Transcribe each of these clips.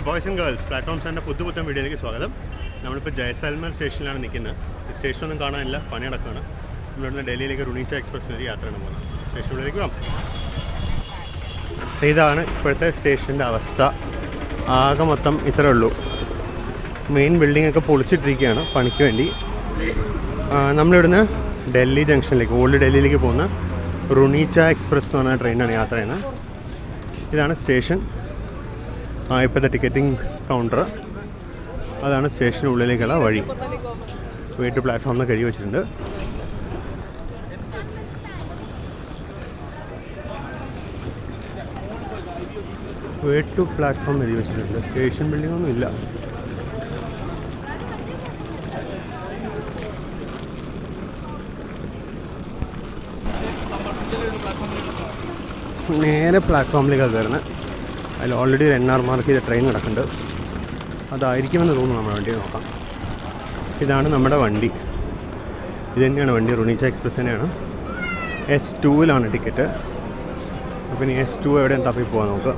Boys and girls പ്ലാറ്റ്ഫോംസിൻ്റെ പുതുപുത്തൻ വീഡിയോയിലേക്ക് സ്വാഗതം. നമ്മളിപ്പോൾ ജയ്സാൽമർ സ്റ്റേഷനിലാണ് നിൽക്കുന്നത്. സ്റ്റേഷനൊന്നും കാണാനില്ല, പണി നടക്കുകയാണ്. നമ്മളിവിടുന്ന് ഡൽഹിയിലേക്ക് റുണീച്ച എക്സ്പ്രസ് വഴി യാത്രയാണ് പോകുന്നത്. സ്റ്റേഷനിലേക്ക് പോകാം. ഇതാണ് ഇപ്പോഴത്തെ സ്റ്റേഷൻ്റെ അവസ്ഥ. ആകെ മൊത്തം ഇത്രയേ ഉള്ളൂ. മെയിൻ ബിൽഡിങ്ങൊക്കെ പൊളിച്ചിട്ടിരിക്കുകയാണ് പണിക്ക് വേണ്ടി. നമ്മളിവിടുന്ന് ഡൽഹി ജംഗ്ഷനിലേക്ക്, ഓൾഡ് ഡൽഹിയിലേക്ക് പോകുന്ന റുണീച്ച എക്സ്പ്രസ് എന്ന് പറഞ്ഞ ട്രെയിനാണ് യാത്ര ചെയ്യുന്നത്. ഇതാണ് സ്റ്റേഷൻ. ഇപ്പോഴത്തെ ടിക്കറ്റിംഗ് കൗണ്ടർ. അതാണ് സ്റ്റേഷനുള്ളിലേക്കുള്ള വഴി. വീട്ടിൽ പ്ലാറ്റ്ഫോമിൽ കഴുകി വെച്ചിട്ടുണ്ട്. വീട്ടു പ്ലാറ്റ്ഫോം എഴുതി വെച്ചിട്ടുണ്ട്. സ്റ്റേഷൻ ബിൽഡിംഗ് ഒന്നും ഇല്ല. നേരെ പ്ലാറ്റ്ഫോമിലേക്കാണ് കയറുന്നത്. അതിൽ ഓൾറെഡി ഒരു NR മാർക്ക് ചെയ്ത ട്രെയിൻ കിടക്കുന്നുണ്ട്. അതായിരിക്കുമെന്ന് തോന്നുന്നു. നമ്മുടെ വണ്ടി നോക്കാം. ഇതാണ് നമ്മുടെ വണ്ടി. ഇത് തന്നെയാണ് വണ്ടി. റുണീച്ച എക്സ്പ്രസ് തന്നെയാണ്. S2-ലാണ് ടിക്കറ്റ്. അപ്പോൾ ഇനി S2 എവിടെയും തപ്പി പോകാം നമുക്ക്.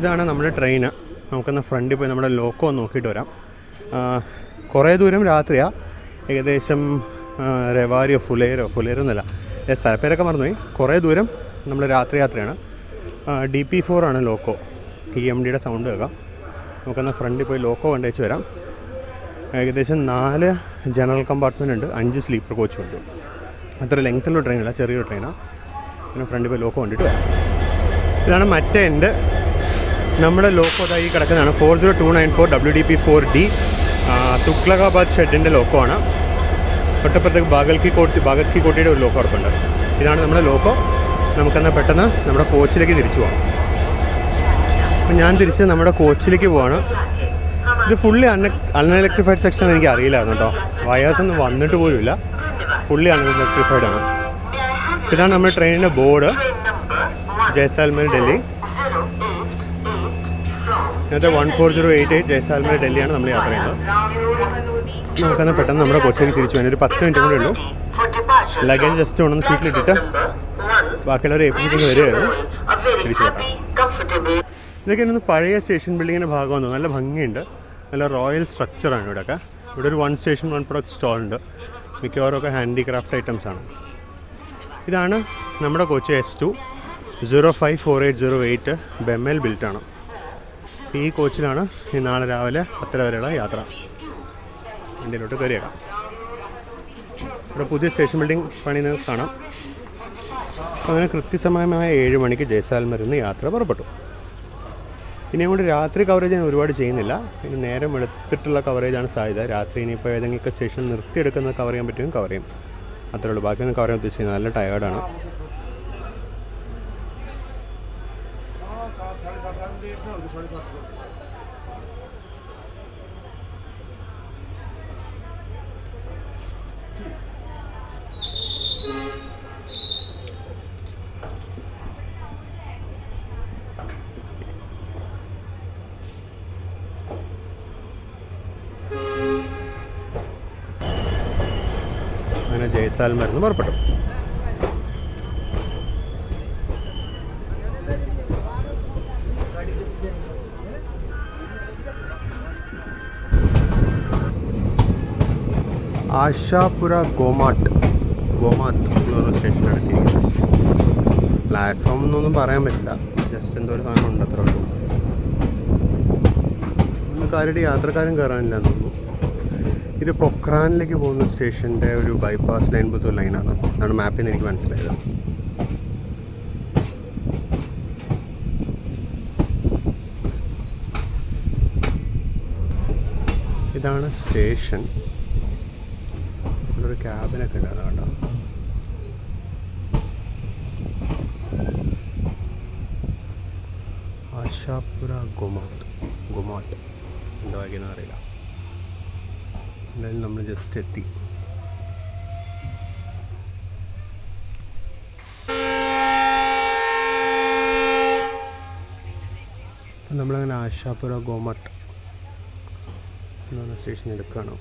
ഇതാണ് നമ്മുടെ ട്രെയിന്. നമുക്കൊന്ന് ഫ്രണ്ടിൽ പോയി നമ്മുടെ ലോക്കോ ഒന്ന് നോക്കിയിട്ട് വരാം. കുറേ ദൂരം രാത്രിയാണ്. ഏകദേശം രവാരിയോ ഫുലേരോ എന്നല്ല, സ്ഥലപ്പേരൊക്കെ മറന്നുപോയി. കുറേ ദൂരം നമ്മൾ രാത്രി യാത്രയാണ്. DP4 ആണ് ലോക്കോ. EMDയുടെ സൗണ്ട് കേൾക്കാം. നമുക്കെന്നാൽ ഫ്രണ്ടിൽ പോയി ലോക്കോ കണ്ടേച്ച് വരാം. ഏകദേശം 4 ജനറൽ കമ്പാർട്ട്മെൻ്റ് ഉണ്ട്, 5 സ്ലീപ്പർ കോച്ചുണ്ട്. അത്ര ലെങ്ത്തുള്ള ട്രെയിനല്ല, ചെറിയൊരു ട്രെയിനാണ്. പിന്നെ ഫ്രണ്ടിൽ പോയി ലോക്കോ കണ്ടിട്ട് വരാം. ഇതാണ് മറ്റേ എൻ്റെ നമ്മുടെ ലോക്കോ ഇതായി കിടക്കുന്നതാണ്. 40294 WDP4D തുഗ്ലകാബാദ് ഷെഡിൻ്റെ ലോക്കോ ആണ്. തൊട്ടപ്പുറത്തേക്ക് ഭാഗത് കി കോട്ടിയുടെ ഒരു ലോക്കോ ഉറപ്പുണ്ട്. ഇതാണ് നമ്മുടെ ലോക്കോ. നമുക്കെന്നാൽ പെട്ടെന്ന് നമ്മുടെ കോച്ചിലേക്ക് തിരിച്ചു പോകാം. അപ്പം ഞാൻ തിരിച്ച് നമ്മുടെ കോച്ചിലേക്ക് പോവാണ്. ഇത് ഫുള്ളി അൺഇലക്ട്രിഫൈഡ് സെക്ഷൻ എനിക്ക് അറിയില്ലായിരുന്നു കേട്ടോ. വയേഴ്സൊന്നും വന്നിട്ട് പോലുമില്ല. ഫുള്ളി അൺഇലക്ട്രിഫൈഡ് ആണ്. ഇതാണ് നമ്മുടെ ട്രെയിനിൻ്റെ ബോർഡ്. ജയ്സാൽമർ ഡൽഹി. ഇന്നത്തെ 14088 ജയ്സാൽമർ ഡൽഹിയാണ് നമ്മൾ യാത്ര ചെയ്യുന്നത്. നമുക്കെന്നാൽ പെട്ടെന്ന് നമ്മുടെ കോച്ചിലേക്ക് തിരിച്ചു പോകാൻ ഒരു 10 മിനിറ്റ് കൂടെ ഉള്ളൂ. ലഗേജ് ജസ്റ്റ് കൊണ്ടൊന്ന് സീറ്റിലിട്ടിട്ട് ബാക്കിയുള്ളവരെ ഏൽപ്പിച്ചിട്ട് വരികയായിരുന്നു. തിരിച്ചു പോകാം. ഇതൊക്കെ ഒന്ന് പഴയ സ്റ്റേഷൻ ബിൽഡിങ്ങിൻ്റെ ഭാഗമാണ്. നല്ല ഭംഗിയുണ്ട്. നല്ല റോയൽ സ്ട്രക്ചറാണ് ഇവിടെയൊക്കെ. ഇവിടെ ഒരു 1 സ്റ്റേഷൻ 1 പ്രൊഡക്റ്റ് സ്റ്റോൾ ഉണ്ട്. മിക്കവാറുമൊക്കെ ഹാൻഡിക്രാഫ്റ്റ് ഐറ്റംസാണ്. ഇതാണ് നമ്മുടെ കോച്ച്. S2 054808 ബെമ്മൽ ബിൽറ്റാണ്. ഈ കോച്ചിലാണ് ഈ നാളെ രാവിലെ 10 വരെയുള്ള യാത്ര. വണ്ടിയിലോട്ട് കയറിയേക്കാം. ഇവിടെ പുതിയ സ്റ്റേഷൻ ബിൽഡിംഗ് പണി നിങ്ങൾക്ക് കാണാം. അങ്ങനെ കൃത്യസമയമായ 7 മണിക്ക് ജയ്സാൽമറിൽ നിന്ന് യാത്ര പുറപ്പെട്ടു. ഇനി അങ്ങോട്ട് രാത്രി കവറേജ് ഞാൻ ഒരുപാട് ചെയ്യുന്നില്ല. ഇനി നേരം എടുത്തിട്ടുള്ള കവറേജാണ് സാധ്യത. രാത്രി ഇനിയിപ്പോൾ ഏതെങ്കിലും സ്റ്റേഷൻ നിർത്തിയെടുക്കുന്നത് കവർ ചെയ്യാൻ പറ്റുമെങ്കിൽ കവർ ചെയ്യും. അത്രേ ഉള്ളൂ. ബാക്കിയൊന്നും കവർ ചെയ്യാൻ ഉദ്ദേശിക്കുന്നത്. നല്ല ടയേർഡാണ്. അങ്ങനെ ജയ്സാൽമറിൽ നിന്ന് പുറപ്പെട്ടു. ആശാപുര ഗോമാട്ട് എന്ന് പറഞ്ഞ സ്റ്റേഷനാണ് എത്തിയിരിക്കുന്നത്. പ്ലാറ്റ്ഫോം എന്നൊന്നും പറയാൻ പറ്റില്ല. ജസ്റ്റ് എന്തോ ഒരു സാധനം ഉണ്ട്, അത്ര ഉള്ളൂ. കാര്യമായിട്ട് യാത്രക്കാരും കയറാനില്ല എന്ന് തോന്നുന്നു. ഇത് പൊക്രാനിലേക്ക് പോകുന്ന സ്റ്റേഷൻ്റെ ഒരു ബൈപ്പാസ് ലൈൻ പോലത്തെ ലൈനാണ്. അതാണ് മാപ്പിൽ നിന്ന് എനിക്ക് മനസ്സിലായത്. ഇതാണ് സ്റ്റേഷൻ. ഒരു ക്യാബിനൊക്കെ ഉണ്ടായിരുന്നു കേട്ടോ. ആശാപുര ഗുമാട്ട് എന്താ വായിക്കുന്ന അറിയില്ല. എന്തായാലും നമ്മൾ ജസ്റ്റ് എത്തി. നമ്മളങ്ങനെ ആശാപുര ഗോമാട്ട് എന്ന് പറഞ്ഞ സ്റ്റേഷൻ എടുക്കുകയാണ്.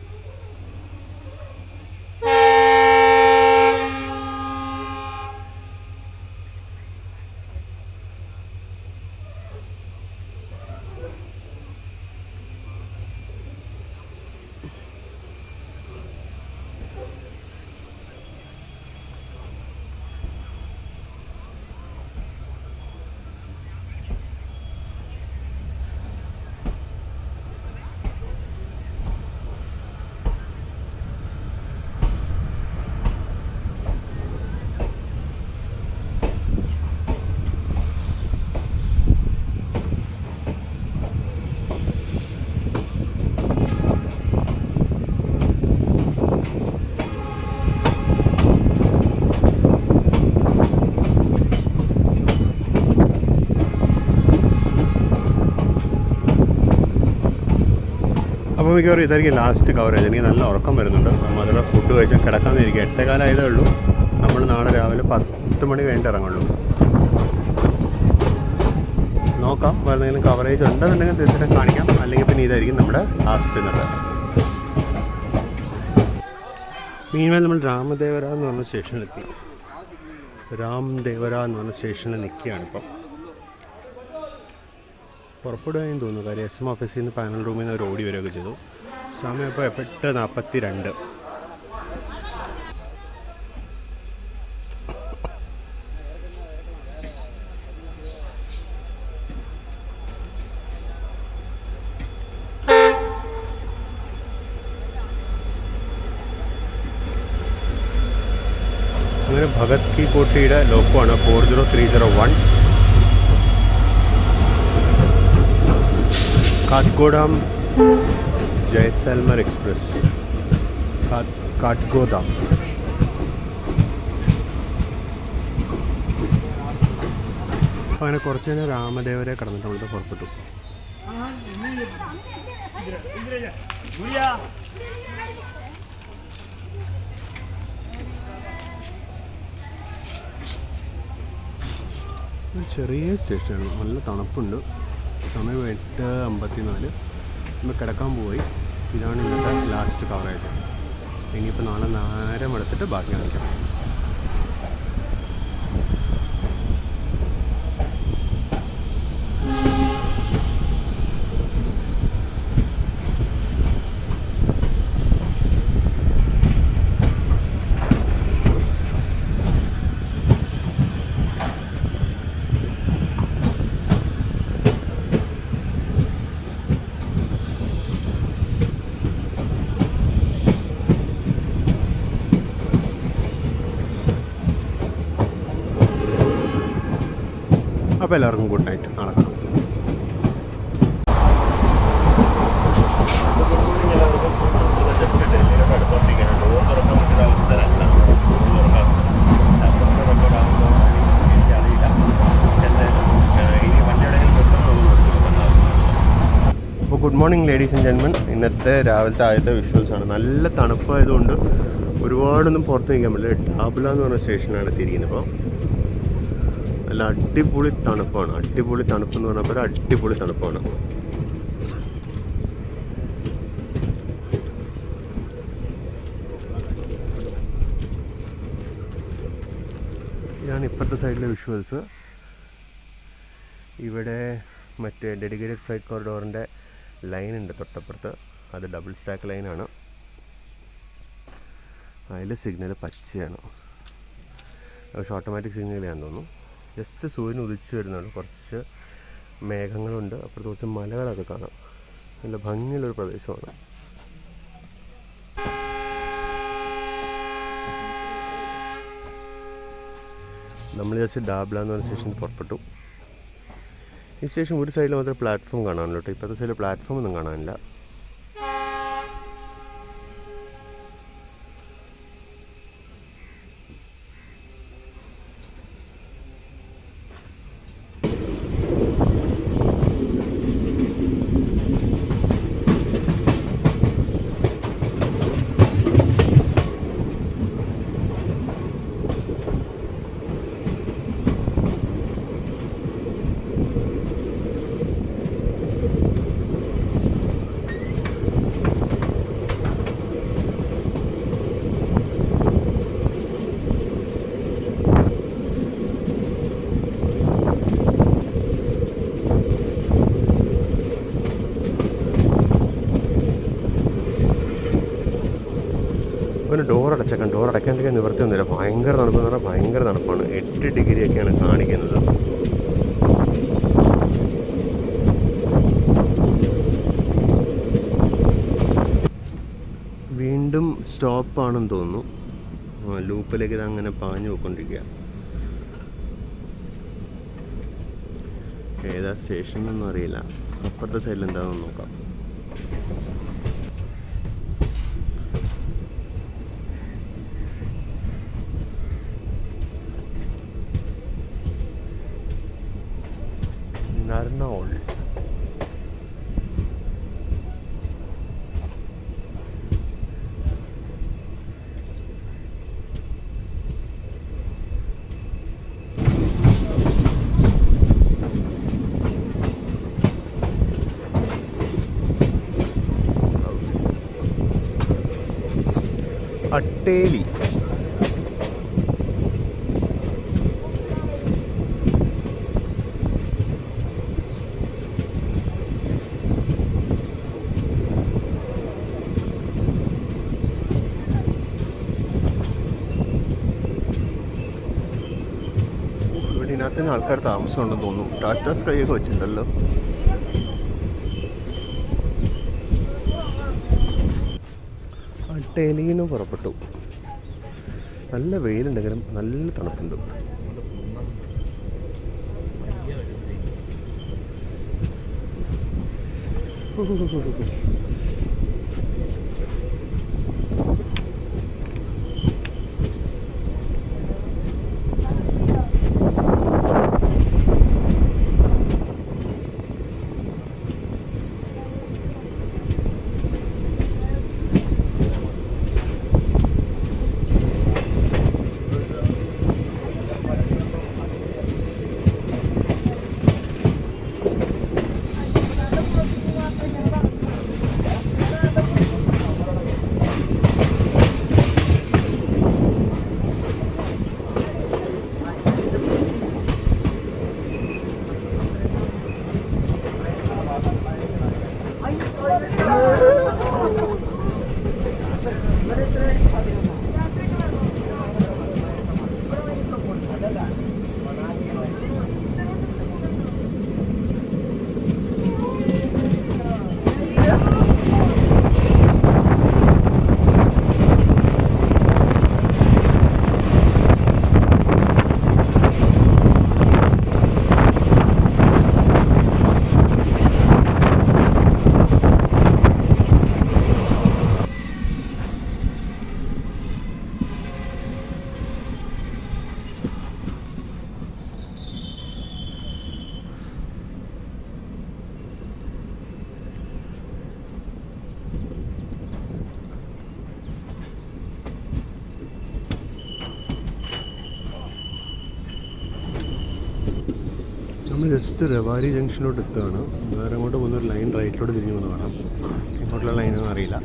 മിക്കവാറും ഇതായിരിക്കും ലാസ്റ്റ് കവറേജ്. എനിക്ക് നല്ല ഉറക്കം വരുന്നുണ്ട്. നമ്മൾ അതിൽ ഫുഡ് കഴിച്ചാൽ കിടക്കാമെന്നിരിക്കും. 8:15 ആയതേ ഉള്ളൂ. നമ്മൾ നാളെ രാവിലെ 10 മണി കഴിഞ്ഞിട്ട് ഇറങ്ങുള്ളൂ. നോക്കാം, എന്തെങ്കിലും കവറേജ് ഉണ്ടെന്നുണ്ടെങ്കിൽ തീർച്ചയായിട്ടും കാണിക്കാം. അല്ലെങ്കിൽ പിന്നെ ഇതായിരിക്കും നമ്മുടെ ലാസ്റ്റ് എന്നുള്ളത്. മീൻവേൽ നമ്മൾ രാമദേവര എന്ന് പറഞ്ഞ സ്റ്റേഷനിലെത്തി. രാംദേവര എന്ന് പറഞ്ഞ സ്റ്റേഷനിൽ നിൽക്കുകയാണിപ്പം. പുറപ്പെടുകയെന്ന് തോന്നുന്നു. കാര്യം SM ഓഫീസിൽ നിന്ന് പാനൽ റൂമിൽ നിന്ന് ഒരു ഓടി വരികയൊക്കെ ചെയ്തു. സമയം ഇപ്പോൾ 8:42. അങ്ങനെ ഭഗത് കി കോട്ടിയുടെ ലോക്കമാണ് 40301. കാഠ്ഗോഡാം ജയ്സൽമർ എക്സ്പ്രസ്. കാഠ്ഗോഡാം. അങ്ങനെ കുറച്ച് നേരം രാമദേവരെ കടന്നിട്ട് അവിടുത്തെ പുറപ്പെട്ടു. ചെറിയ സ്റ്റേഷനാണ്, നല്ല തണുപ്പുണ്ട്. സമയം 8:54. നമ്മൾ കിടക്കാൻ പോയി. ഇതാണ് ഇന്നത്തെ ലാസ്റ്റ് കവറേജ്. ഇനിയിപ്പോൾ നാളെ നേരം എടുത്തിട്ട് ബാക്കി കാണിക്കാം. അപ്പോൾ എല്ലാവർക്കും ഗുഡ് നൈറ്റ്. നാളെ കാണാം. അപ്പോൾ good morning ladies and gentlemen. ഇന്നത്തെ രാവിലത്തെ ആദ്യത്തെ വിഷ്വൽസാണ്. നല്ല തണുപ്പായതുകൊണ്ട് ഒരുപാടൊന്നും പുറത്ത് നിൽക്കാൻ പറ്റില്ല. ഡാബുല എന്ന് പറഞ്ഞ സ്റ്റേഷനാണ് എത്തിയിരിക്കുന്നത്. അപ്പോൾ നല്ല അടിപൊളി തണുപ്പാണ്. അടിപൊളി തണുപ്പെന്ന് പറഞ്ഞപ്പോൾ ഒരു അടിപൊളി തണുപ്പാണ്. ഇതാണ് ഇപ്പോഴത്തെ സൈഡിലെ വിഷ്വൽസ്. ഇവിടെ മറ്റേ ഡെഡിക്കേറ്റഡ് ഫ്ലൈറ്റ് കോറിഡോറിൻ്റെ ലൈനുണ്ട് തൊട്ടപ്പുറത്ത്. അത് ഡബിൾ സ്റ്റാക്ക് ലൈനാണ്. അതിൽ സിഗ്നൽ പച്ചയാണ്. പക്ഷേ ഓട്ടോമാറ്റിക് സിഗ്നലാണെന്ന് തോന്നുന്നു. ജസ്റ്റ് സൂര്യൻ ഉദിച്ച് വരുന്നുണ്ട്. കുറച്ച് മേഘങ്ങളുണ്ട്. അപ്പുറത്ത് കുറച്ച് മലകളൊക്കെ കാണാം. നല്ല ഭംഗിയുള്ളൊരു പ്രദേശമാണ്. നമ്മൾ ജസ്റ്റ് ഡാബ്ല എന്ന് പറഞ്ഞ സ്റ്റേഷനിൽ പുറപ്പെട്ടു. ഈ സ്റ്റേഷൻ ഒരു സൈഡിൽ മാത്രമേ പ്ലാറ്റ്ഫോം കാണാനുള്ളൂ കേട്ടോ. ഇപ്പോഴത്തെ സൈഡിൽ പ്ലാറ്റ്ഫോം ഒന്നും കാണാനില്ല. ഒരു ഡോർ അടച്ചേക്കാം. ഡോർ അടയ്ക്കാനൊക്കെ നിവർത്തിയൊന്നുമില്ല. ഭയങ്കര തണുപ്പെന്ന് പറഞ്ഞാൽ ഭയങ്കര തണുപ്പാണ്. 8 ഡിഗ്രിയൊക്കെയാണ് കാണിക്കുന്നത്. വീണ്ടും സ്റ്റോപ്പാണെന്ന് തോന്നുന്നു. ലൂപ്പിലേക്ക് ഇത് അങ്ങനെ പാഞ്ഞു പോയിക്കൊണ്ടിരിക്കുക. ഏതാ സ്റ്റേഷൻ എന്നൊന്നും അറിയില്ല. അപ്പുറത്തെ സൈഡിൽ എന്താണെന്ന് നോക്കാം. നർണോൾ. അട്ടേലി. ഇവിടെ ഇതിനകത്ത് ആൾക്കാർ താമസമുണ്ടെന്ന് തോന്നുന്നു. ടാറ്റ സ്കൈയൊക്കെ വെച്ചിട്ടുണ്ടല്ലോ. അട്ടേലിന്ന് പുറപ്പെട്ടു. നല്ല വെയിലുണ്ടെങ്കിലും നല്ല തണുപ്പുണ്ട്. നമ്മൾ ജസ്റ്റ് റെവാരി ജംഗ്ഷനിലോട്ട് എത്തുകയാണ്. വേറെ അങ്ങോട്ട് പോകുന്നൊരു ലൈൻ റൈറ്റിലോട്ട് തിരിഞ്ഞു പോകുന്ന കാണാം. ഇങ്ങോട്ടുള്ള ലൈനൊന്നും അറിയില്ല.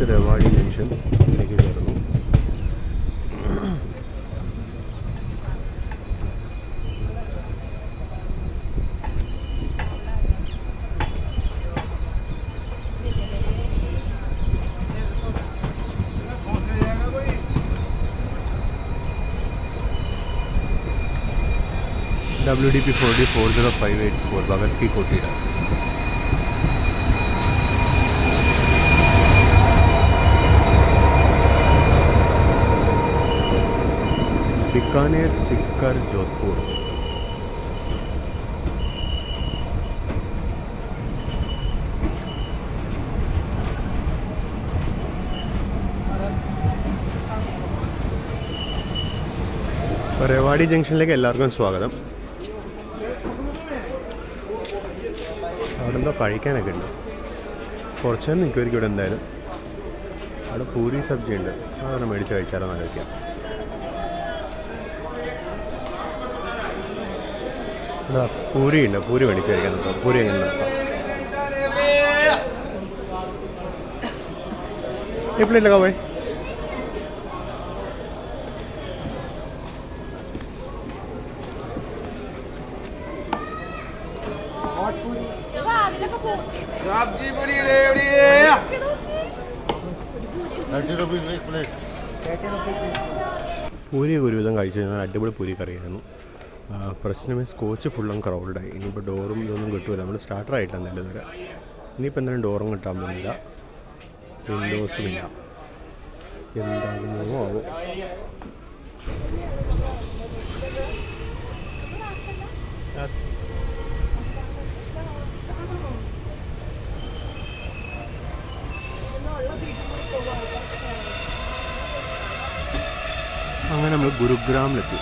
റെവാടി ജംഗ്ഷൻ ഇതിലേക്ക് കയറുന്നു. WDP 40584 ഭഗത് കി കോട്ടിയുടെ बीकानेर, सिक्कर, जोधपुर. റെവാടി ജംഗ്ഷനിലേക്ക് എല്ലാവർക്കും സ്വാഗതം. അവിടെ എന്തോ കഴിക്കാനൊക്കെ ഉണ്ട്. കുറച്ച് നേരം നിൽക്കുമായിരിക്കും ഇവിടെ. എന്തായാലും അവിടെ പൂരി സബ്ജി ഉണ്ട്. അതാണ് മേടിച്ച് കഴിച്ചാലോ എന്ന് ആലോചിക്കാം. പൂരി ഉണ്ട്. പൂരി മേടിച്ച് കഴിക്കാൻ നോക്കാം. പൂരി എങ്ങനെ നോക്കാം. एक प्लेट लगाओ भाई. सब्जी बड़ी रेवड़ी है 30 रुपीस एक प्लेट. പൂരിയൊക്കെ ഒരുവിധം കഴിച്ചു കഴിഞ്ഞാൽ അടിപൊളി പൂരി കറിയായിരുന്നു. പ്രശ്നം കോച്ച് ഫുള്ളും ക്രൗഡായി. ഇനിയിപ്പോൾ ഡോറും ഇതൊന്നും കിട്ടുമല്ലോ. നമ്മൾ സ്റ്റാർട്ടറായിട്ടാണ് നല്ല ദൂരം. ഇനിയിപ്പോൾ എന്തായാലും ഡോറും കിട്ടാൻ പോകുന്നില്ല. വിൻഡോസും ഇല്ല. എന്താകുമോ ആവും. അങ്ങനെ നമ്മൾ ഗുരുഗ്രാമിലെത്തി.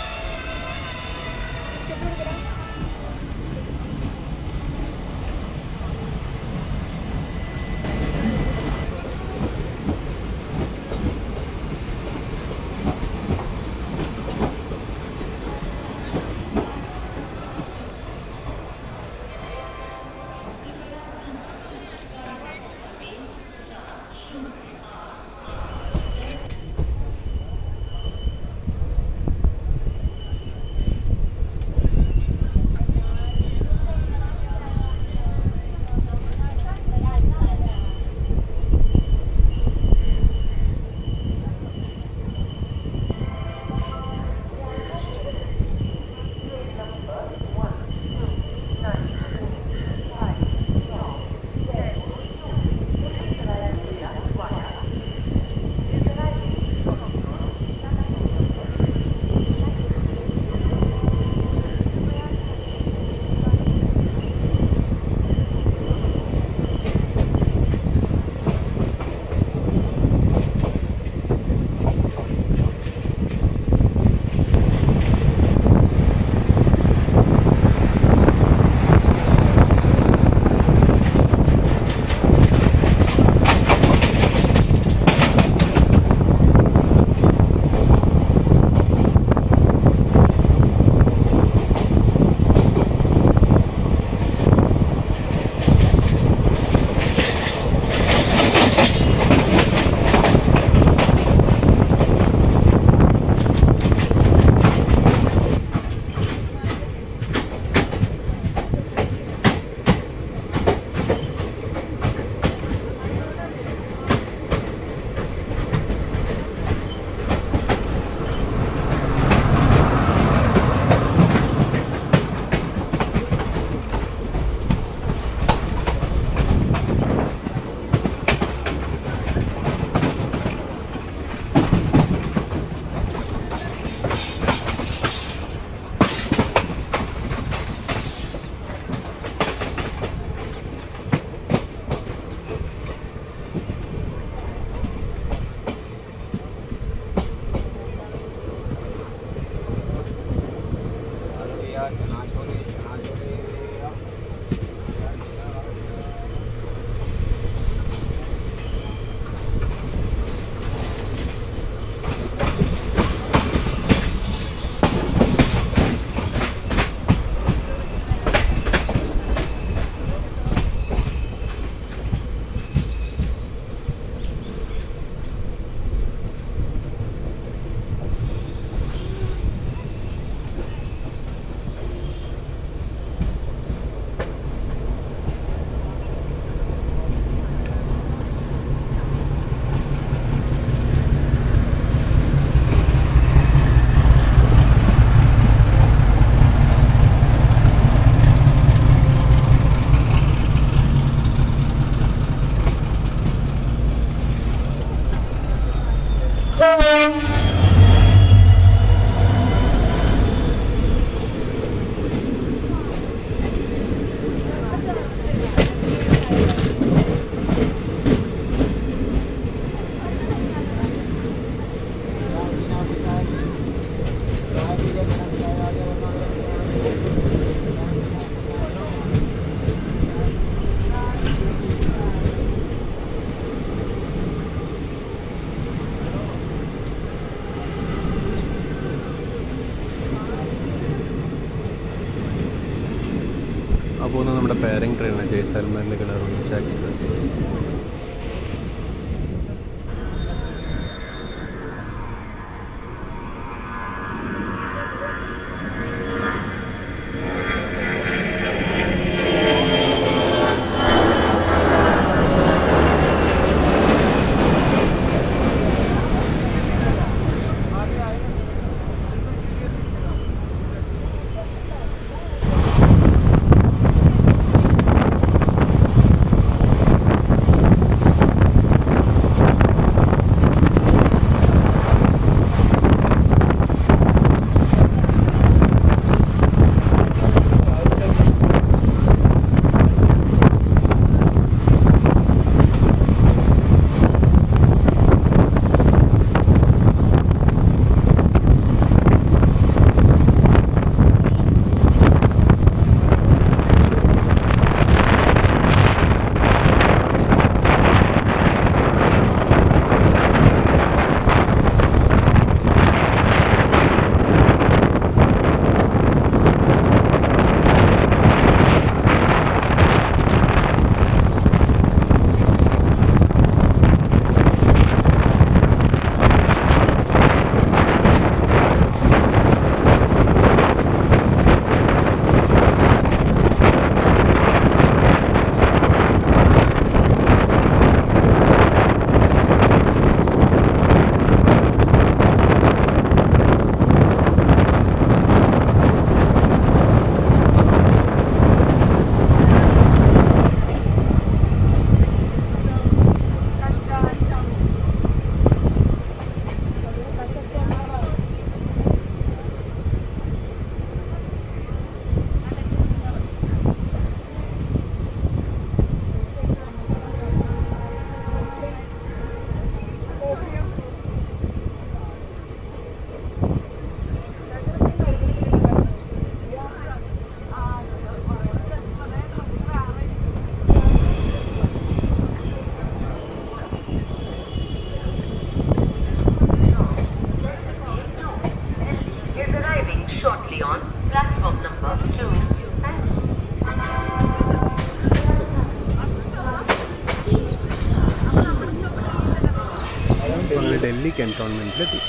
പോകുന്ന നമ്മുടെ പേരൻറ് ട്രെയിനാണ് ജയ്സാൽമറിലേക്ക് റൂംച express. on platform number 2. Thank you. അങ്ങനെ ഡൽഹി കൻ്റോൺമെൻറ്റിലെത്തി.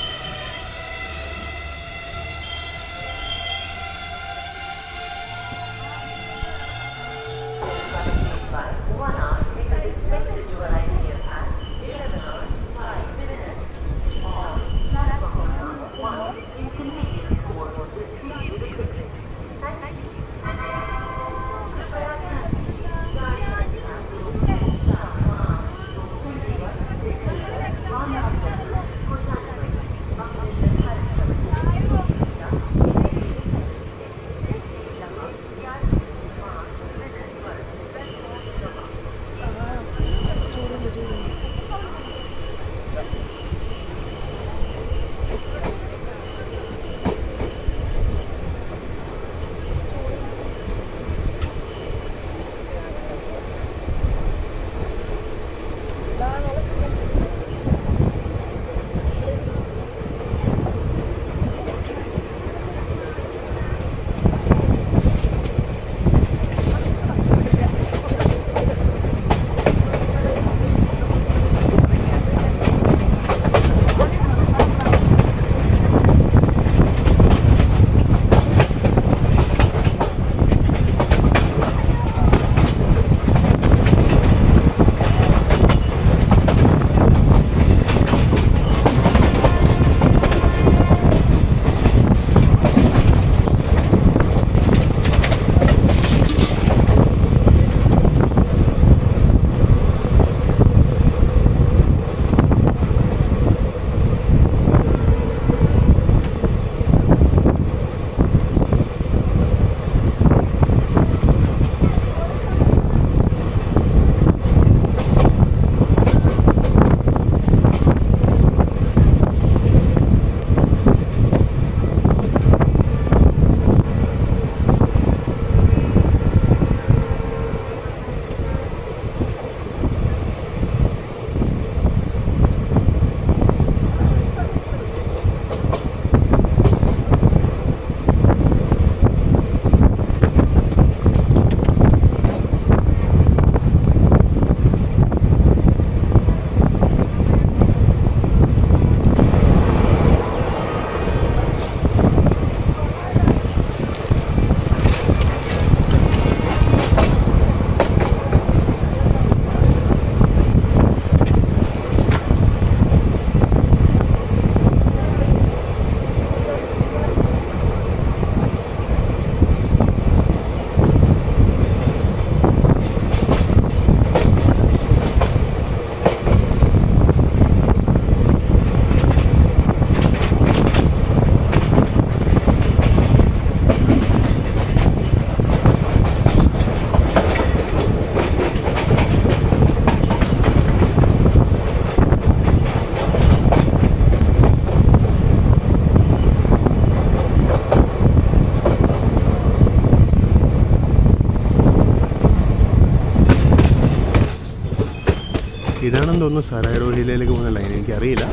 ഇതാണെന്ന് തോന്നുന്നു സരായ് രോഹിയിലേക്ക് പോകുന്ന ലൈൻ, എനിക്കറിയില്ല.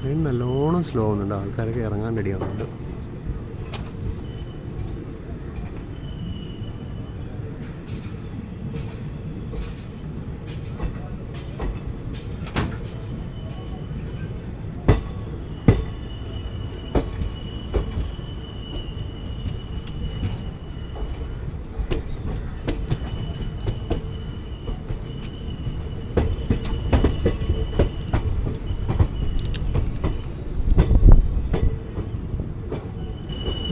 ട്രെയിൻ നല്ലോണം സ്ലോ ആവുന്നുണ്ട്, ആൾക്കാരൊക്കെ ഇറങ്ങാൻ റെഡിയാവുന്നുണ്ട്.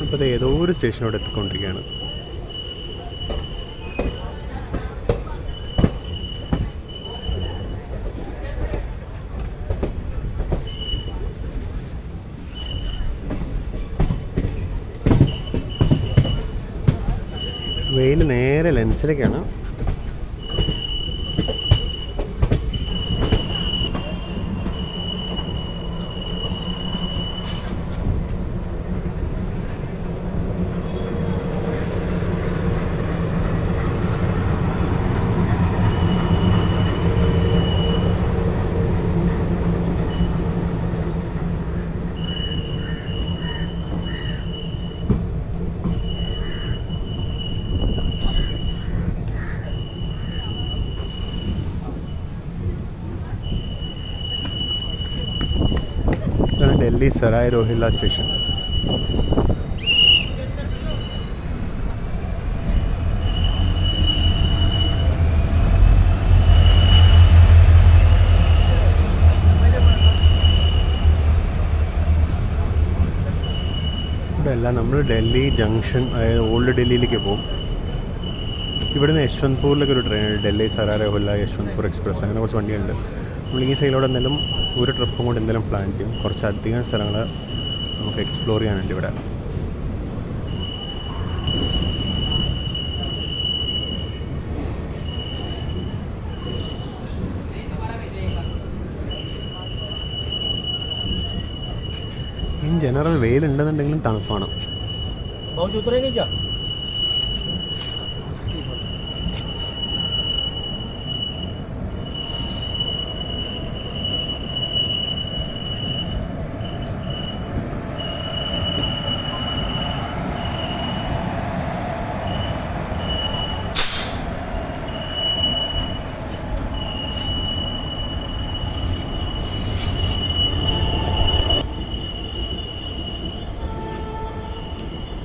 അപ്പോൾ അത് ഏതോ ഒരു സ്റ്റേഷനോട് എത്തിക്കൊണ്ടിരിക്കുകയാണ്. വെയിൽ നേരെ ലെൻസിലേക്കാണ്. ഡൽഹി സരായ് രോഹില്ല സ്റ്റേഷൻ. ഇവിടെ അല്ല, നമ്മൾ ഡൽഹി ജംഗ്ഷൻ, അതായത് ഓൾഡ് ഡൽഹിയിലേക്ക് പോകും. ഇവിടുന്ന് യശ്വന്ത്പൂരിലേക്ക് ഒരു ട്രെയിൻ, ഡൽഹി സരായ് രോഹില്ല യശ്വന്ത്പൂർ എക്സ്പ്രസ്, അങ്ങനെ കുറച്ച് വണ്ടിയുണ്ട്. നമ്മൾ ഈ സൈഡിലൂടെ എന്തെങ്കിലും ഒരു ട്രിപ്പും കൂടി എന്തെങ്കിലും പ്ലാൻ ചെയ്യും. കുറച്ചധികം സ്ഥലങ്ങൾ നമുക്ക് എക്സ്പ്ലോർ ചെയ്യാനുണ്ട് ഇവിടെ. ഇൻ ജനറൽ വെയിലുണ്ടെന്നുണ്ടെങ്കിലും തണുപ്പാണ്.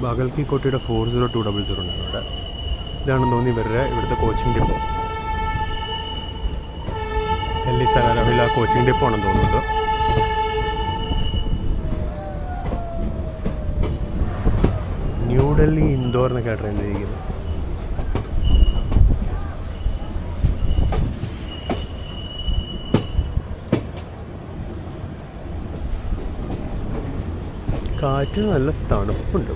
ബാഗൽക്കി കോട്ടയുടെ 40200 ഉണ്ട് ഇവിടെ. ഇതാണെന്ന് തോന്നി ഇവിടുത്തെ coaching depot. Delhi Sarai Rohilla coaching depot ആണെന്ന് തോന്നുന്നത്. ന്യൂഡൽഹി ഇൻഡോർ എന്നൊക്കെ ട്രെയിൻ ചെയ്യിക്കുന്നത്. കാറ്റ് നല്ല തണുപ്പുണ്ട്.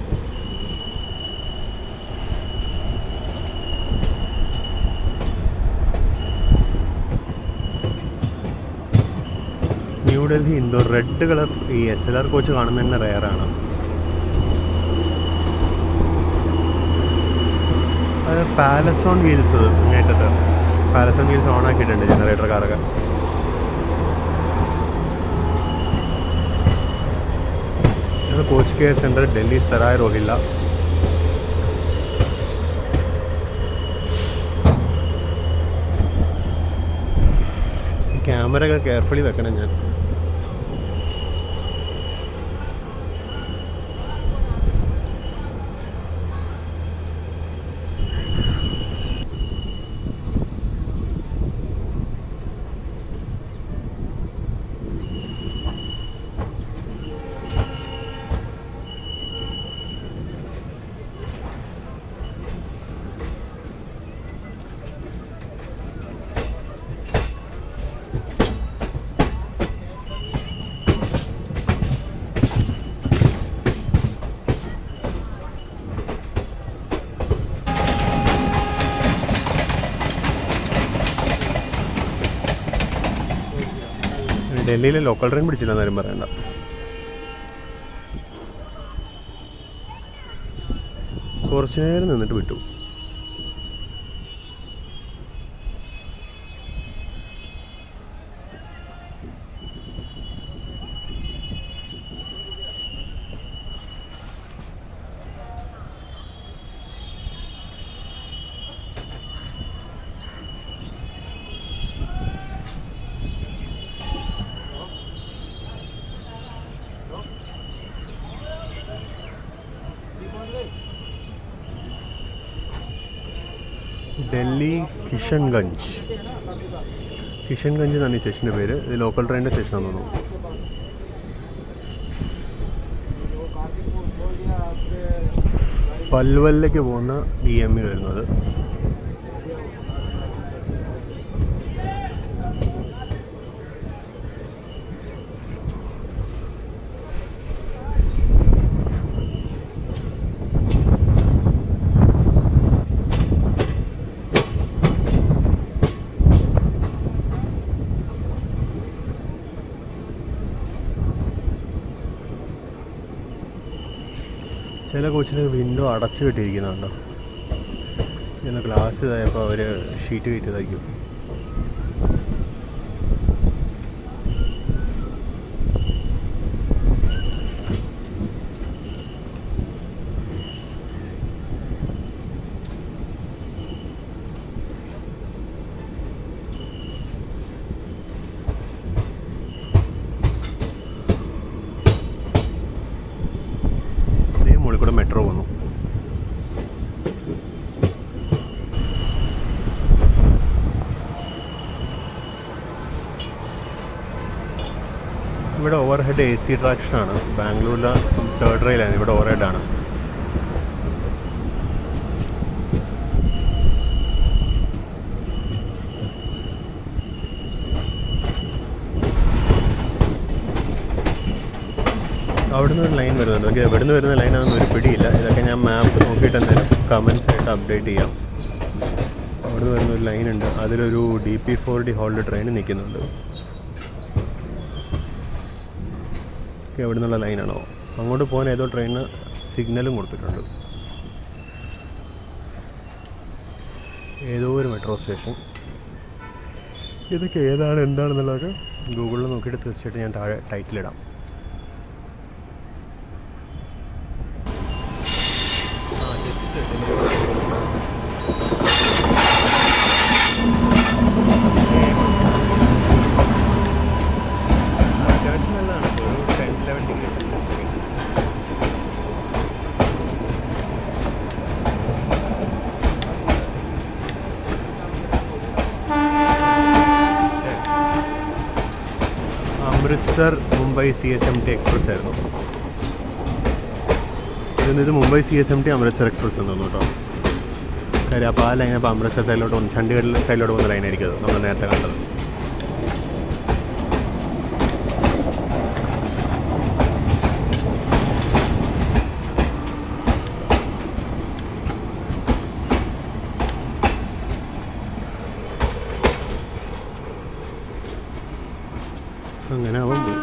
ന്യൂഡൽഹി ഇൻഡോർ റെഡ് കളർ ഈ SLR കോച്ച് കാണുന്നത് തന്നെ റെയറാണ്. അത് പാലസ് ഓൺ വീൽസ്, അങ്ങേറ്റത്ത് പാലസ് ഓൺ വീൽസ് ഓൺ ആക്കിയിട്ടുണ്ട് ജനറേറ്റർ കാറൊക്കെ. Coach care centre Delhi Sarai Rohilla. Camera ഒക്കെ കെയർഫുള്ളി വെക്കണം ഞാൻ. ഡൽഹിയിലെ ലോക്കൽ ട്രെയിൻ പിടിച്ചില്ലെന്നാരും പറയണ്ട. കുറച്ചു നേരം നിന്നിട്ട് വിട്ടു. ഡൽഹി കിഷൻഗഞ്ച് എന്നാണ് ഈ സ്റ്റേഷൻ്റെ പേര്. ഇത് ലോക്കൽ ട്രെയിനിൻ്റെ സ്റ്റേഷനാണെന്ന് തോന്നുന്നു. പൽവലിലേക്ക് പോകുന്ന EME വരുന്നത്. ചില കോച്ചിന് വിൻഡോ അടച്ചു കെട്ടിയിരിക്കുന്നുണ്ടോ. ഇങ്ങനെ ഗ്ലാസ് ഇതായപ്പോൾ അവർ ഷീറ്റ് കയറ്റിയതായിരിക്കും. ഇവിടെ ഓവർ ഹെഡ് AC ട്രാക്ഷനാണ്. ബാംഗ്ലൂരിലെ 3rd റെയിലാണ്, ഇവിടെ ഓവർ ഹെഡാണ്. അവിടുന്ന് ഒരു ലൈൻ വരുന്നുണ്ട്. നമുക്ക് എവിടെ നിന്ന് വരുന്ന ലൈനാണെന്ന് ഒരു പിടിയില്ല. ഇതൊക്കെ ഞാൻ മാപ്പ് നോക്കിയിട്ട് എന്തായാലും കമൻസ് ആയിട്ട് അപ്ഡേറ്റ് ചെയ്യാം. അവിടുന്ന് വരുന്ന ഒരു ലൈനുണ്ട്, അതിലൊരു DP4D ഹോൾഡ് ട്രെയിൻ നിൽക്കുന്നുണ്ട്. എവിടെ നിന്നുള്ള ലൈനാണോ? അങ്ങോട്ട് പോകാൻ ഏതോ ട്രെയിനിന് സിഗ്നലും കൊടുത്തിട്ടുണ്ട്. ഏതോ ഒരു മെട്രോ സ്റ്റേഷൻ. ഇതൊക്കെ ഏതാണ് എന്താണെന്നുള്ളതൊക്കെ ഗൂഗിളിൽ നോക്കിയിട്ട് തീർച്ചയായിട്ടും ഞാൻ താഴെ ടൈറ്റിലിടാം. അമൃത്സർ മുംബൈ CSMT എക്സ്പ്രസ് ആയിരുന്നു. ഇത് മുംബൈ CSMT അമൃത്സർ എക്സ്പ്രസ് എന്ന് തോന്നുന്നു കേട്ടോ. കാര്യം അപ്പോൾ ആ ലൈൻ അപ്പോൾ അമൃത്സർ സൈഡിലോട്ട് പോകുന്നു, ചണ്ഡീഗഡ് സൈഡിലോട്ട് പോകുന്ന ലൈനായിരിക്കും അത് നമ്മൾ നേരത്തെ കണ്ടത്. അങ്ങനെ അവൻ പോയി.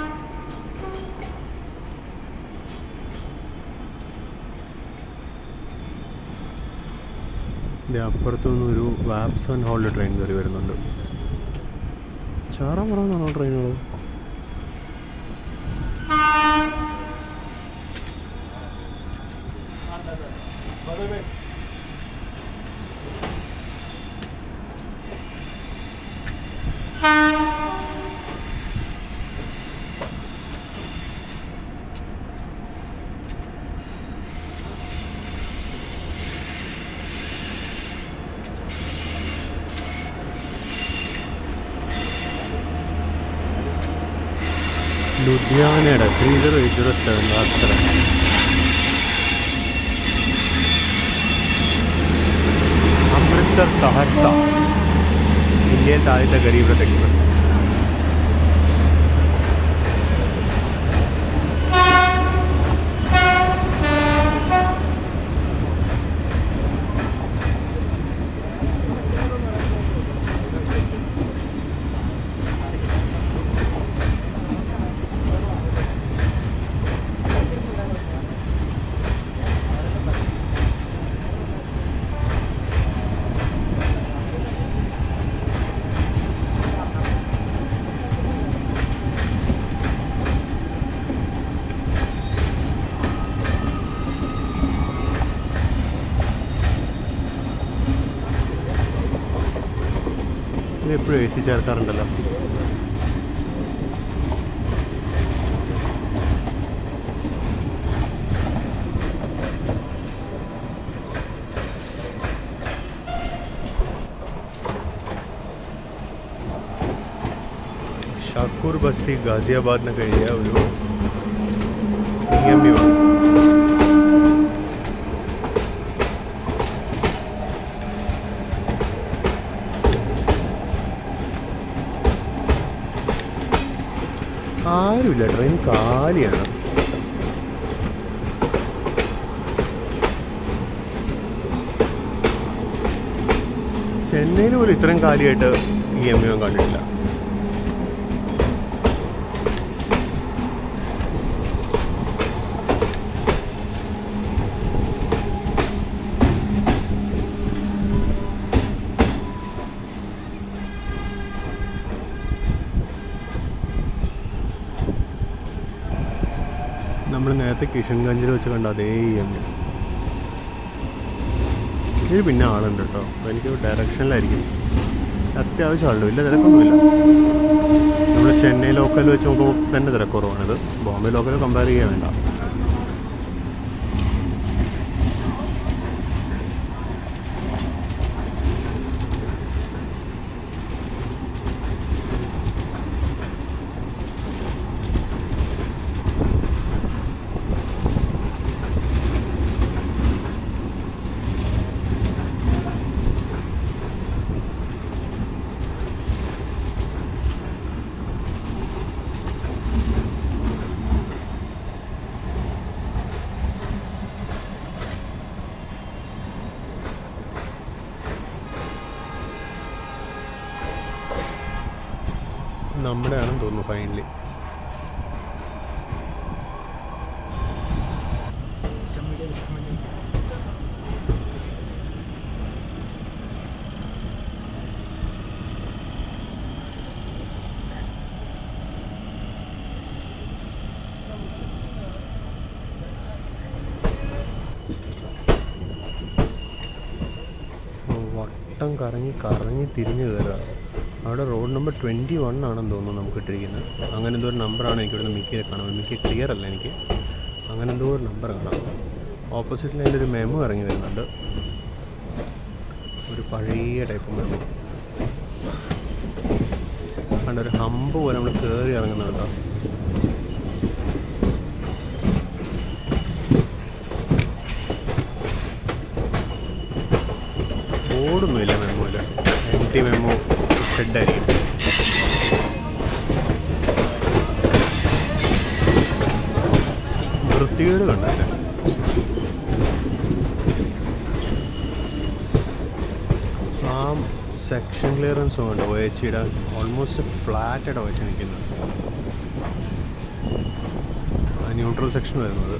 അപ്പുറത്തുനിന്ന് ഒരു വാപ്സൺ ഹോളിൽ ട്രെയിൻ കയറി വരുന്നുണ്ട്. ചാറാമുറാന്നാണോ ട്രെയിനുകൾ? ലുധിയാനയുടെ 3007 യാത്ര. അമൃത്സർ സഹർസ, ഇന്ത്യയിൽ ആദ്യത്തെ ഗരീബ് രഥ് എക്സ്പ്രസ്. എപ്പോഴും AC ചേർക്കാറുണ്ടല്ലോ. ഷാക്കൂർ ബസ്തി ഗാസിയാബാദിന് കഴിയ ഒരു EMU. ആരുമില്ല, ട്രെയിൻ കാലിയാണ്. ചെന്നൈയിൽ പോലും ഇത്രയും കാലിയായിട്ട് EMU കണ്ടിട്ടില്ല. നമ്മൾ നേരത്തെ കിഷൻഗഞ്ചിൽ വെച്ച് കണ്ട അതേ EMU. ഇത് പിന്നെ ആളുണ്ട് കേട്ടോ. എനിക്ക് ഡയറക്ഷനിലായിരിക്കും. അത്യാവശ്യം ആളുണ്ട്, വലിയ തിരക്കൊന്നുമില്ല. നമ്മൾ ചെന്നൈ ലോക്കൽ വെച്ച് നോക്കുമ്പോൾ തന്നെ തിരക്കുറവാണിത്. ബോംബെ ലോക്കൽ കമ്പയർ ചെയ്യാൻ വേണ്ട. നമ്മുടെ ആണെന്ന് തോന്നുന്നു ഫൈനലി. വട്ടം കറങ്ങി കറങ്ങി തിരിഞ്ഞ് കയറുക. അവിടെ റോഡ് നമ്പർ 21 ആണെന്ന് തോന്നുന്നു നമുക്ക് ഇട്ടിരിക്കുന്നത്. അങ്ങനെ എന്തോ ഒരു നമ്പറാണ് എനിക്ക് ഇവിടുന്ന് മിക്കിയെ കാണാം. മിക്കി ക്ലിയർ അല്ല എനിക്ക്. അങ്ങനെ എന്തോ ഒരു നമ്പർ കാണാം. ഓപ്പോസിറ്റിൽ അതിൻ്റെ ഒരു മെമോ ഇറങ്ങി വരുന്നുണ്ട്, ഒരു പഴയ ടൈപ്പ് മെമോ. കണ്ട ഒരു ഹമ്പ് പോലെ നമ്മൾ കയറി ഇറങ്ങുന്നുണ്ടോ. ഓടുന്നില്ല മെമ്മോയിൽ, എം ടി മെമ്മോ ഷെഡായിരിക്കും. വൃത്തികേട് കണ്ടല്ലേ. ആ സെക്ഷൻ ക്ലിയറൻസും ഉണ്ട് ഒയച്ചിയുടെ, ഓൾമോസ്റ്റ് ഫ്ലാറ്റായിട്ടാണ് വെച്ച് നിൽക്കുന്നത്. ന്യൂട്രൽ സെക്ഷൻ വരുന്നത്.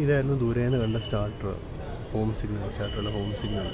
ഇതായിരുന്നു ദൂരേന്ന് കണ്ട സ്റ്റാർട്ടർ, ഹോം സിഗ്നൽ. സ്റ്റാർട്ടറുള്ള ഹോം സിഗ്നൽ.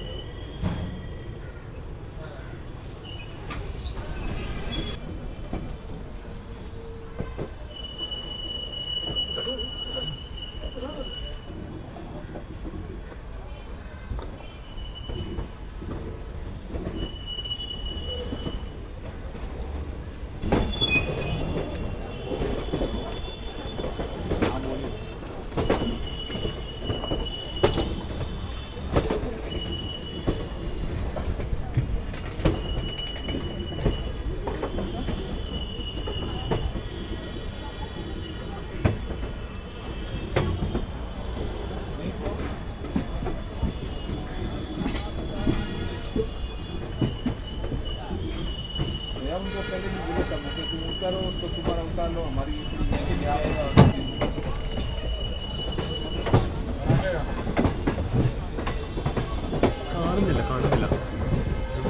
കാണുന്നില്ല കാണുന്നില്ല,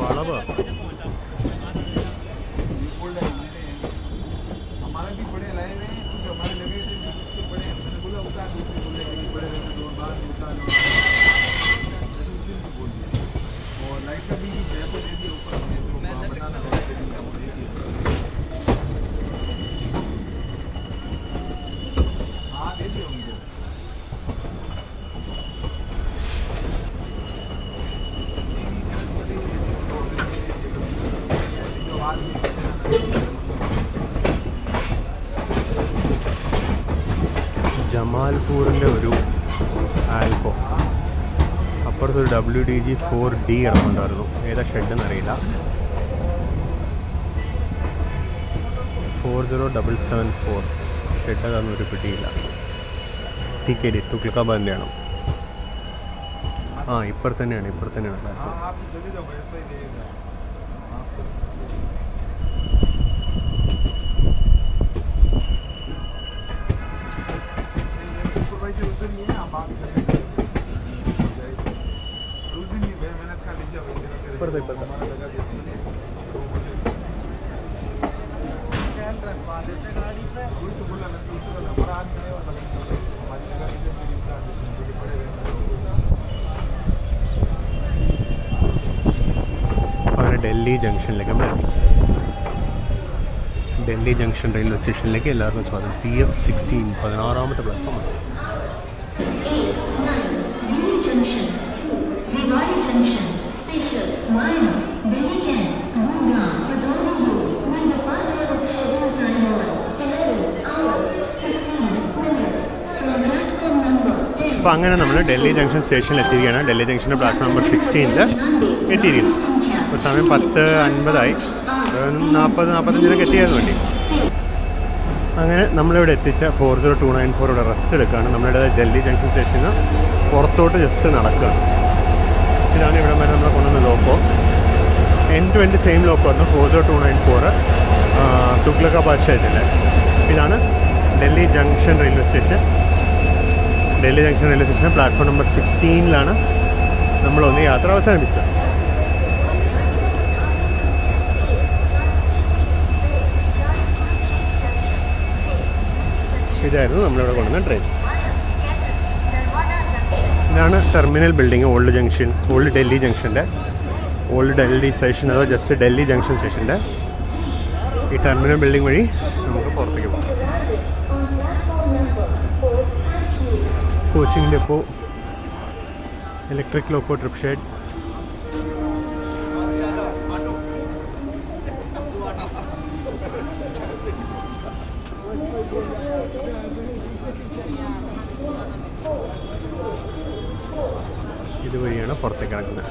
വളവ്. ജമാൽപൂരിൻ്റെ ഒരു ആൽക്കോ, അപ്പുറത്തൊരു WDG 4D ഇറങ്ങുന്നുണ്ടായിരുന്നു. ഏതാ ഷെഡെന്ന് അറിയില്ല. 40774 ഷെഡ് അതൊന്നും ഒരു പിടിയില്ല. TKD തുക്ലക്കാബാദിൻ്റെയാണ്. ആ ഇപ്പുറത്തന്നെയാണ് പ്ലാറ്റ്ഫോം. അങ്ങനെ ഡൽഹി ജംഗ്ഷനിലേക്ക് നമ്മൾ ഡൽഹി ജംഗ്ഷൻ റെയിൽവേ സ്റ്റേഷനിലേക്ക് എല്ലാവർക്കും സ്വാഗതം. TF16 16ാമത്തെ പ്ലാറ്റ്ഫോമാണ്. Delhi Junction to Rewari Junction, Station 9, അപ്പോൾ അങ്ങനെ നമ്മൾ ഡൽഹി ജംഗ്ഷൻ സ്റ്റേഷനിൽ എത്തിയിരിക്കുകയാണ്. ഡൽഹി ജംഗ്ഷൻ്റെ പ്ലാറ്റ്ഫോം നമ്പർ 16 എത്തിയിരിക്കുന്നു. ഇപ്പോൾ സമയം 10:50 45 എത്തിയായിരുന്നു വേണ്ടി. അങ്ങനെ നമ്മളിവിടെ എത്തിച്ച 40294 ഇവിടെ റെസ്റ്റ് എടുക്കുകയാണ്. നമ്മളിവിടെ ഡൽഹി ജംഗ്ഷൻ സ്റ്റേഷനിൽ നിന്ന് പുറത്തോട്ട് ജസ്റ്റ് നടക്കുകയാണ്. ഇതാണ് ഇവിടെ വരെ നമ്മളെ കൊണ്ടുവന്ന loco. End to end same loco ആയിരുന്നു 40294 തുഗ്ലക്കാബാദ് സ്റ്റേഷനിൽ. ഇതാണ് Delhi junction railway station. Delhi junction railway station platform number 16 നമ്മളൊന്ന് യാത്ര അവസാനിപ്പിച്ചത്. ഇതായിരുന്നു നമ്മളിവിടെ കൊണ്ടുവന്ന ട്രെയിൻ. ഇതാണ് terminal building old junction, old Delhi ജംഗ്ഷൻ്റെ, ഓൾഡ് ഡൽഹി സ്റ്റേഷൻ അതോ ജസ്റ്റ് ഡൽഹി ജംഗ്ഷൻ സ്റ്റേഷൻ്റെ ഈ ടെർമിനൽ ബിൽഡിംഗ് വഴി നമുക്ക് പുറത്തേക്ക് പോകാം. Coaching depot, electric loco, trip shed, ഇതുവഴിയാണ് പുറത്തേക്ക് കിടക്കുന്നത്.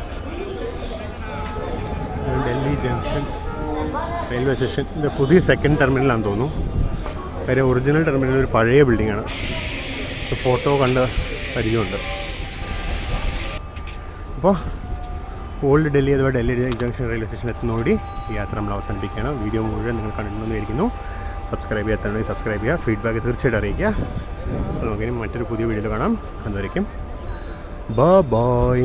Delhi junction railway station. ഇത് പുതിയ സെക്കൻഡ് ടെർമിനലാണെന്ന് തോന്നുന്നു. കാര്യം ഒറിജിനൽ ടെർമിനൽ ഒരു പഴയ ബിൽഡിങ്ങാണ്. ഫോട്ടോ കണ്ട് പരിചയമുണ്ട്. അപ്പോൾ ഓൾഡ് ഡൽഹി അഥവാ ഡൽഹി ജംഗ്ഷൻ റെയിൽവേ സ്റ്റേഷൻ എത്തുന്നതോടെ ഈ യാത്ര നമ്മൾ അവസാനിപ്പിക്കുകയാണ്. വീഡിയോ മുഴുവൻ നിങ്ങൾ കണ്ടിട്ടുണ്ടെന്ന് വിചാരിക്കുന്നു. സബ്സ്ക്രൈബ് ചെയ്യാത്തതുണ്ടെങ്കിൽ സബ്സ്ക്രൈബ് ചെയ്യുക. ഫീഡ്ബാക്ക് തീർച്ചയായിട്ടും അറിയിക്കുക. അപ്പോൾ നമുക്കിനി മറ്റൊരു പുതിയ വീഡിയോയിൽ കാണാം. അതുവരയ്ക്കും ബൈ.